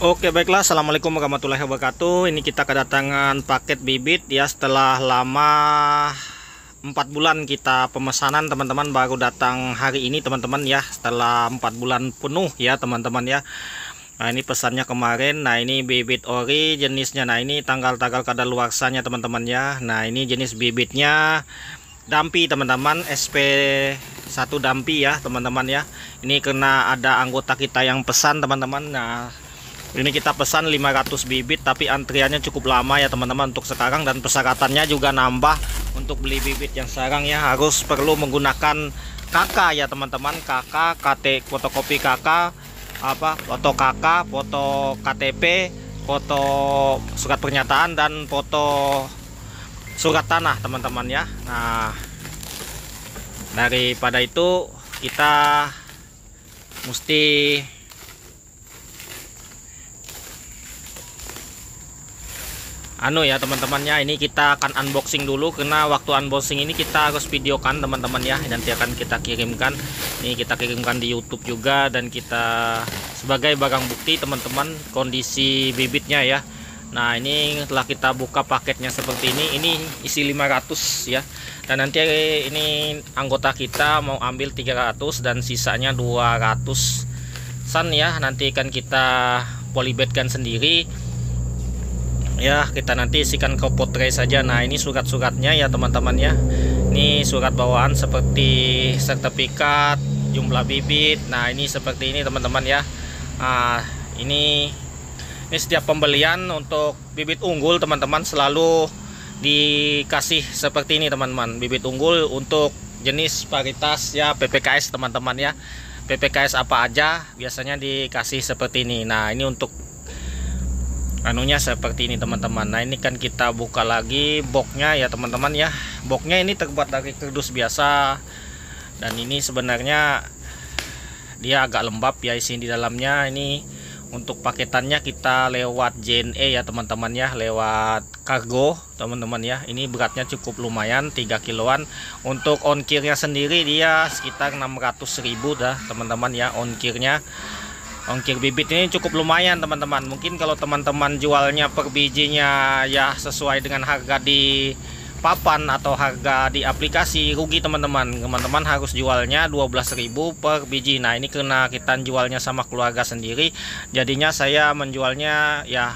Oke, baiklah. Assalamualaikum warahmatullahi wabarakatuh. Ini kita kedatangan paket bibit ya, setelah lama 4 bulan kita pemesanan, teman-teman. Baru datang hari ini, teman-teman ya, setelah 4 bulan penuh ya, teman-teman ya. Nah, ini pesannya kemarin. Nah, ini bibit ori jenisnya. Nah, ini tanggal-tanggal kadaluarsanya, teman-teman ya. Nah, ini jenis bibitnya Dampi, teman-teman, SP1 Dampi ya, teman-teman ya. Ini karena ada anggota kita yang pesan, teman-teman. Nah, ini kita pesan 500 bibit, tapi antriannya cukup lama ya, teman-teman, untuk sekarang. Dan persyaratannya juga nambah. Untuk beli bibit yang sekarang ya, harus perlu menggunakan KK ya, teman-teman. KK, fotokopi KK, foto KK, foto KTP, foto surat pernyataan, dan foto surat tanah, teman-teman ya. Nah, daripada itu kita mesti ya, teman-temannya. Ini kita akan unboxing dulu, karena waktu unboxing ini kita harus videokan, teman-teman ya. Nanti akan kita kirimkan. Ini kita kirimkan di YouTube juga, dan kita sebagai barang bukti, teman-teman, kondisi bibitnya ya. Nah, ini telah kita buka paketnya seperti ini isi 500 ya. Dan nanti ini anggota kita mau ambil 300 dan sisanya 200 san ya. Nanti akan kita polybagkan sendiri ya, kita nanti isikan ke pot tray saja. Nah, ini surat-suratnya ya, teman-teman ya. Ini surat bawaan seperti sertifikat jumlah bibit. Nah, ini seperti ini, teman-teman ya. Ini setiap pembelian untuk bibit unggul, teman-teman, selalu dikasih seperti ini, teman-teman. Bibit unggul untuk jenis varietas ya, PPKS, teman-teman ya. PPKS apa aja biasanya dikasih seperti ini. Nah, ini untuk anunya seperti ini, teman-teman. Nah, ini kan kita buka lagi boxnya ya, teman-teman ya. Boxnya ini terbuat dari kardus biasa, dan ini sebenarnya dia agak lembab ya isi di dalamnya. Ini untuk paketannya kita lewat JNE ya, teman-teman ya, lewat kargo, teman-teman ya. Ini beratnya cukup lumayan, 3 kiloan. Untuk ongkirnya sendiri dia sekitar 600.000 dah, teman-teman ya, ongkirnya. Ongkir bibit ini cukup lumayan, teman-teman. Mungkin kalau teman-teman jualnya per bijinya ya sesuai dengan harga di papan atau harga di aplikasi, rugi, teman-teman. Teman-teman harus jualnya 12.000 per biji. Nah, ini karena kita jualnya sama keluarga sendiri, jadinya saya menjualnya ya,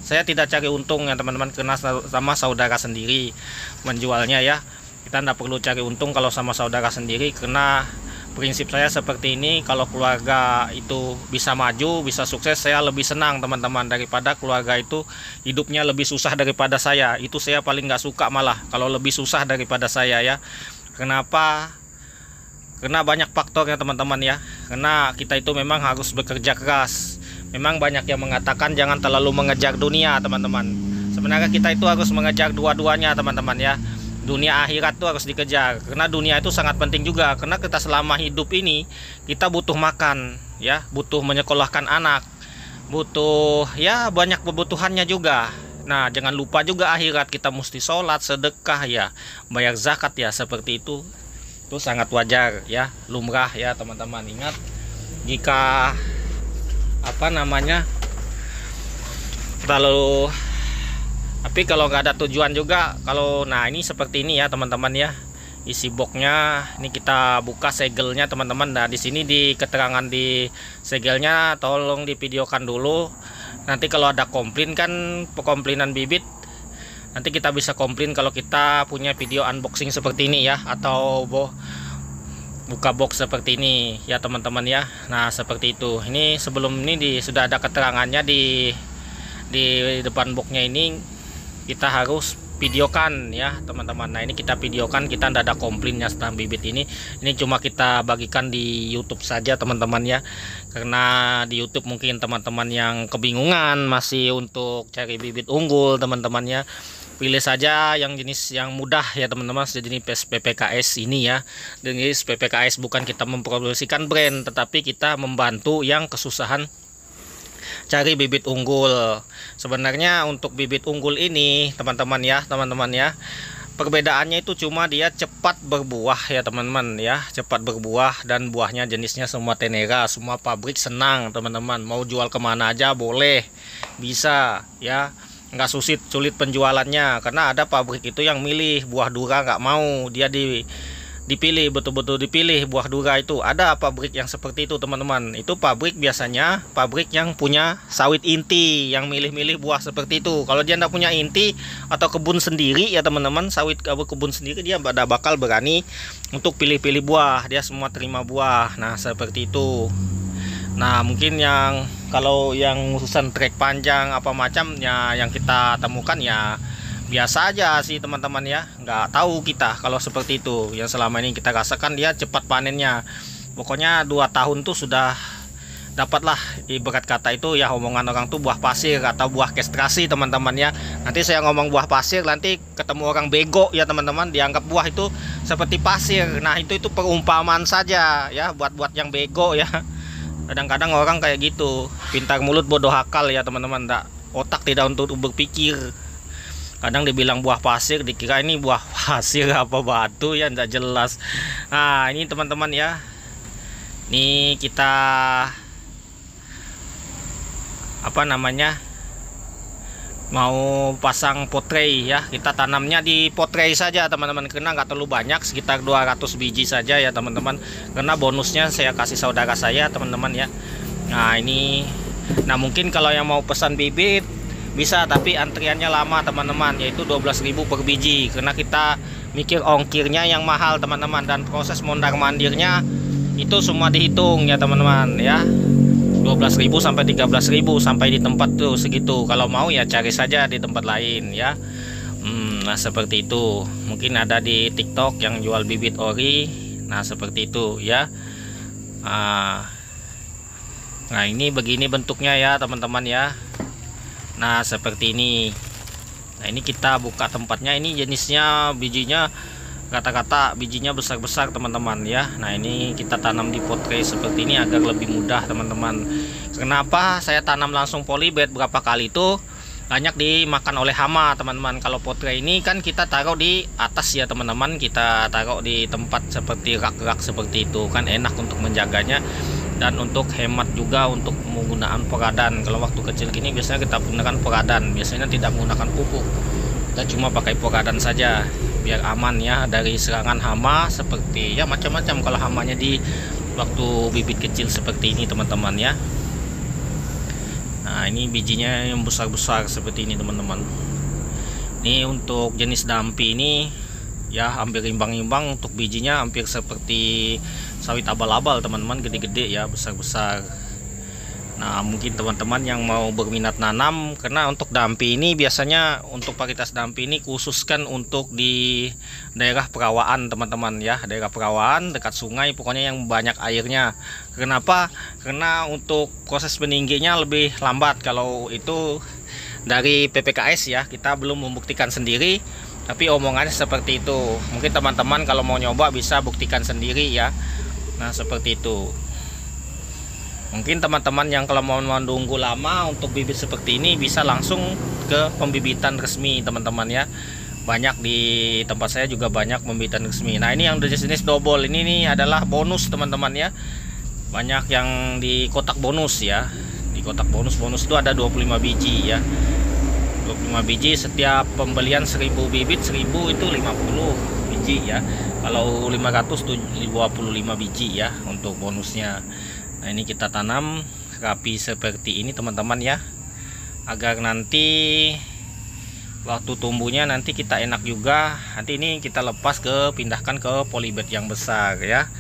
saya tidak cari untung ya, teman-teman, karena sama saudara sendiri menjualnya ya. Kita tidak perlu cari untung kalau sama saudara sendiri, karena prinsip saya seperti ini. Kalau keluarga itu bisa maju, bisa sukses, saya lebih senang, teman-teman, daripada keluarga itu hidupnya lebih susah daripada saya. Itu saya paling nggak suka, malah kalau lebih susah daripada saya ya. Kenapa? Karena banyak faktor ya, teman-teman ya. Karena kita itu memang harus bekerja keras. Memang banyak yang mengatakan jangan terlalu mengejar dunia, teman-teman. Sebenarnya kita itu harus mengejar dua-duanya, teman-teman ya. Dunia akhirat itu harus dikejar, karena dunia itu sangat penting juga. Karena kita selama hidup ini kita butuh makan ya, butuh menyekolahkan anak, butuh ya banyak kebutuhannya juga. Nah, jangan lupa juga akhirat kita mesti sholat, sedekah ya, bayar zakat ya, seperti itu sangat wajar ya, lumrah ya, teman-teman. Ingat, jika tapi kalau nggak ada tujuan juga, nah ini seperti ini ya, teman-teman ya, isi boxnya. Ini kita buka segelnya, teman-teman. Nah, di sini di keterangan di segelnya tolong divideokan dulu. Nanti kalau ada komplain, kan komplainan bibit, nanti kita bisa komplain kalau kita punya video unboxing seperti ini ya, atau buka box seperti ini ya, teman-teman ya. Nah, seperti itu. Ini sebelum ini sudah ada keterangannya di depan boxnya. Ini kita harus videokan ya, teman-teman. Nah, ini kita videokan, kita tidak ada komplainnya tentang bibit ini. Ini cuma kita bagikan di YouTube saja, teman-teman ya. Karena di YouTube mungkin teman-teman yang kebingungan masih untuk cari bibit unggul, teman-teman ya, pilih saja yang jenis yang mudah ya, teman-teman. Jenis PPKS ini ya. Jenis PPKS bukan kita mempromosikan brand, tetapi kita membantu yang kesusahan cari bibit unggul. Sebenarnya untuk bibit unggul ini, teman-teman ya, Perbedaannya itu cuma dia cepat berbuah ya teman-teman ya, cepat berbuah, dan buahnya jenisnya semua Tenera. Semua pabrik senang teman-teman, mau jual kemana aja boleh, bisa ya, nggak sulit penjualannya. Karena ada pabrik itu yang milih buah Dura, nggak mau, dia dipilih, betul-betul dipilih buah Dura itu. Ada pabrik yang seperti itu teman-teman. Itu pabrik biasanya pabrik yang punya sawit inti, yang milih-milih buah seperti itu. Kalau dia tidak punya inti atau kebun sendiri ya teman-teman, sawit kebun sendiri, dia tidak bakal berani untuk pilih-pilih buah, dia semua terima buah. Nah seperti itu. Nah mungkin yang kalau yang urusan trek panjang apa macamnya yang kita temukan ya biasa aja sih teman-teman ya, nggak tahu kita kalau seperti itu. Yang selama ini kita rasakan dia cepat panennya, pokoknya 2 tahun tuh sudah dapatlah, ibarat kata itu ya, omongan orang tuh buah pasir atau buah kastrasi teman-teman ya. Nanti saya ngomong buah pasir, nanti ketemu orang bego ya teman-teman, dianggap buah itu seperti pasir. Nah itu perumpamaan saja ya, buat yang bego ya. Kadang-kadang orang kayak gitu, pintar mulut bodoh akal ya teman-teman, otak tidak untuk berpikir. Kadang dibilang buah pasir, dikira ini buah pasir apa batu ya, tidak jelas. Nah ini teman-teman ya, ini kita apa namanya, mau pasang potray ya. Kita tanamnya di potray saja teman-teman, karena nggak terlalu banyak, sekitar 200 biji saja ya teman-teman. Karena bonusnya saya kasih saudara saya teman-teman ya. Nah ini, nah mungkin kalau yang mau pesan bibit bisa, tapi antriannya lama teman-teman, yaitu 12.000 per biji. Karena kita mikir ongkirnya yang mahal teman-teman, dan proses mondar mandirnya itu semua dihitung ya teman-teman ya. 12.000 sampai 13.000 sampai di tempat tuh segitu. Kalau mau ya cari saja di tempat lain ya. Nah seperti itu. Mungkin ada di TikTok yang jual bibit ori. Nah seperti itu ya. Nah ini begini bentuknya ya teman-teman ya. Nah seperti ini. Nah ini kita buka tempatnya, ini jenisnya bijinya kata-kata bijinya besar-besar teman-teman ya. Nah ini kita tanam di potray seperti ini agar lebih mudah teman-teman. Kenapa saya tanam langsung polybed berapa kali itu banyak dimakan oleh hama teman-teman. Kalau potray ini kan kita taruh di atas ya teman-teman, kita taruh di tempat seperti rak-rak seperti itu kan, enak untuk menjaganya. Dan untuk hemat juga untuk menggunakan peradan. Kalau waktu kecil gini biasanya kita gunakan peradan, biasanya tidak menggunakan pupuk, kita cuma pakai peradan saja biar aman ya dari serangan hama seperti ya macam-macam. Kalau hamanya di waktu bibit kecil seperti ini teman-teman ya. Nah ini bijinya yang besar-besar seperti ini teman-teman. Ini untuk jenis dampi ini ya hampir imbang-imbang, untuk bijinya hampir seperti sawit abal-abal teman-teman, gede-gede ya, besar-besar. Nah mungkin teman-teman yang mau berminat nanam, karena untuk dampi ini biasanya untuk varietas dampi ini khususkan untuk di daerah perawaan teman-teman ya, daerah perawaan dekat sungai, pokoknya yang banyak airnya. Kenapa? Karena untuk proses peningginya lebih lambat. Kalau itu dari PPKS ya, kita belum membuktikan sendiri, tapi omongannya seperti itu. Mungkin teman-teman kalau mau nyoba bisa buktikan sendiri ya. Nah seperti itu. Mungkin teman-teman yang kalau mau menunggu lama untuk bibit seperti ini bisa langsung ke pembibitan resmi teman-teman ya. Banyak di tempat saya juga banyak pembibitan resmi. Nah ini yang jenis double ini nih adalah bonus teman-teman ya. Banyak yang di kotak bonus ya. Di kotak bonus itu ada 25 biji ya. 25 biji, setiap pembelian 1000 bibit 1000 itu 50 biji ya. Kalau 500 tuh 25 biji ya untuk bonusnya. Nah ini kita tanam rapi seperti ini teman-teman ya, agar nanti waktu tumbuhnya nanti kita enak juga. Nanti ini kita lepas pindahkan ke polybed yang besar ya.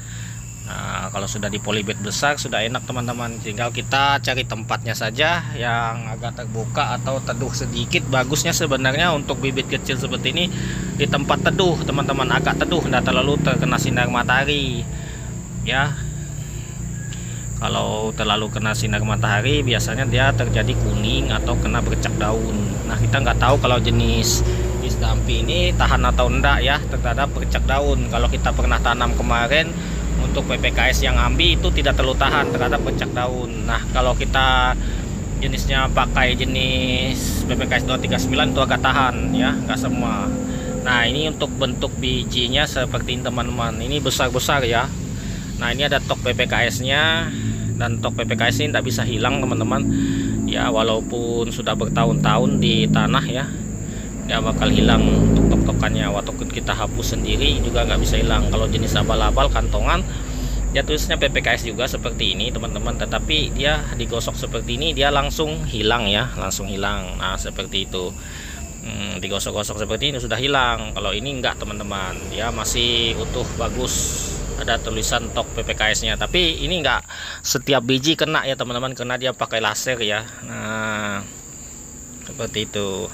Nah kalau sudah di polybed besar sudah enak teman-teman, tinggal kita cari tempatnya saja yang agak terbuka atau teduh sedikit. Bagusnya sebenarnya untuk bibit kecil seperti ini di tempat teduh teman-teman, agak teduh, tidak terlalu terkena sinar matahari ya. Kalau terlalu kena sinar matahari biasanya dia terjadi kuning atau kena bercak daun. Nah kita nggak tahu kalau jenis dampi ini tahan atau enggak ya terhadap bercak daun. Kalau kita pernah tanam kemarin untuk PPKS yang ambi itu tidak terlalu tahan terhadap bercak daun. Nah kalau kita jenisnya pakai jenis PPKS 239 itu agak tahan ya, nggak semua. Nah, ini untuk bentuk bijinya seperti ini teman-teman. Ini besar-besar ya. Nah, ini ada tok PPKS nya, dan tok PPKS ini tidak bisa hilang teman-teman ya, walaupun sudah bertahun-tahun di tanah ya, dia bakal hilang untuk tok-tokannya. Walaupun kita hapus sendiri juga nggak bisa hilang. Kalau jenis abal-abal kantongan ya tulisnya PPKS juga seperti ini teman-teman, tetapi dia digosok seperti ini dia langsung hilang ya, langsung hilang. Nah, seperti itu. Digosok-gosok seperti ini sudah hilang. Kalau ini enggak teman-teman, dia masih utuh bagus, ada tulisan tok PPKS nya. Tapi ini enggak setiap biji kena ya teman-teman, karena dia pakai laser ya. Nah, seperti itu.